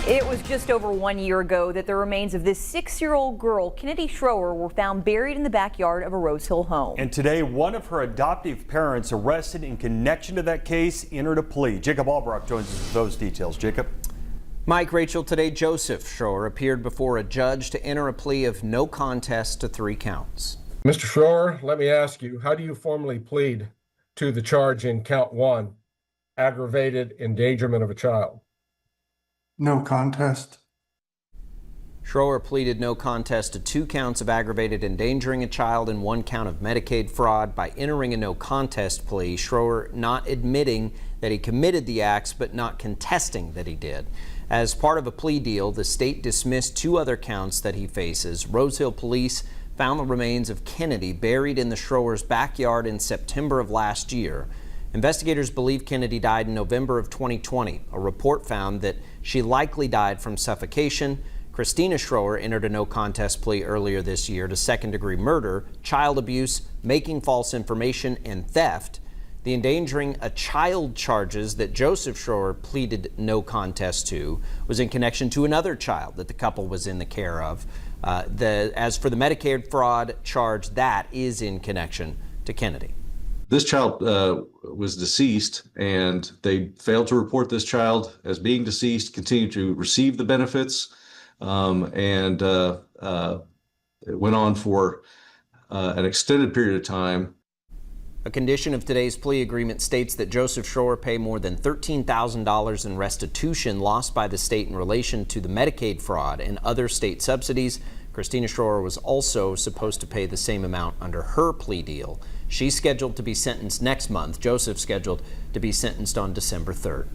It was just over 1 year ago that the remains of this 6-year-old girl, Kennedy Schroer, were found buried in the backyard of a Rose Hill home. And today, one of her adoptive parents arrested in connection to that case entered a plea. Jacob Albrock joins us with those details. Jacob. Mike, Rachel, today Joseph Schroer appeared before a judge to enter a plea of no contest to 3 counts. Mr. Schroer, let me ask you, how do you formally plead to the charge in count 1, aggravated endangerment of a child? No contest. Schroer pleaded no contest to 2 counts of aggravated endangering a child and 1 count of Medicaid fraud. By entering a no contest plea, Schroer not admitting that he committed the acts but not contesting that he did. As part of a plea deal, the state dismissed 2 other counts that he faces. Rose Hill police found the remains of Kennedy buried in the Schroer's backyard in September of last year. Investigators believe Kennedy died in November of 2020. A report found that she likely died from suffocation. Christina Schroer entered a no contest plea earlier this year to second-degree murder, child abuse, making false information, and theft. The endangering a child charges that Joseph Schroer pleaded no contest to was in connection to another child that the couple was in the care of. As for the Medicaid fraud charge, that is in connection to Kennedy. This child was deceased, and they failed to report this child as being deceased, continued to receive the benefits, and it went on for an extended period of time. A condition of today's plea agreement states that Joseph Schroer pay more than $13,000 in restitution lost by the state in relation to the Medicaid fraud and other state subsidies. Christina Schroer was also supposed to pay the same amount under her plea deal. She's scheduled to be sentenced next month. Joseph's scheduled to be sentenced on December 3rd.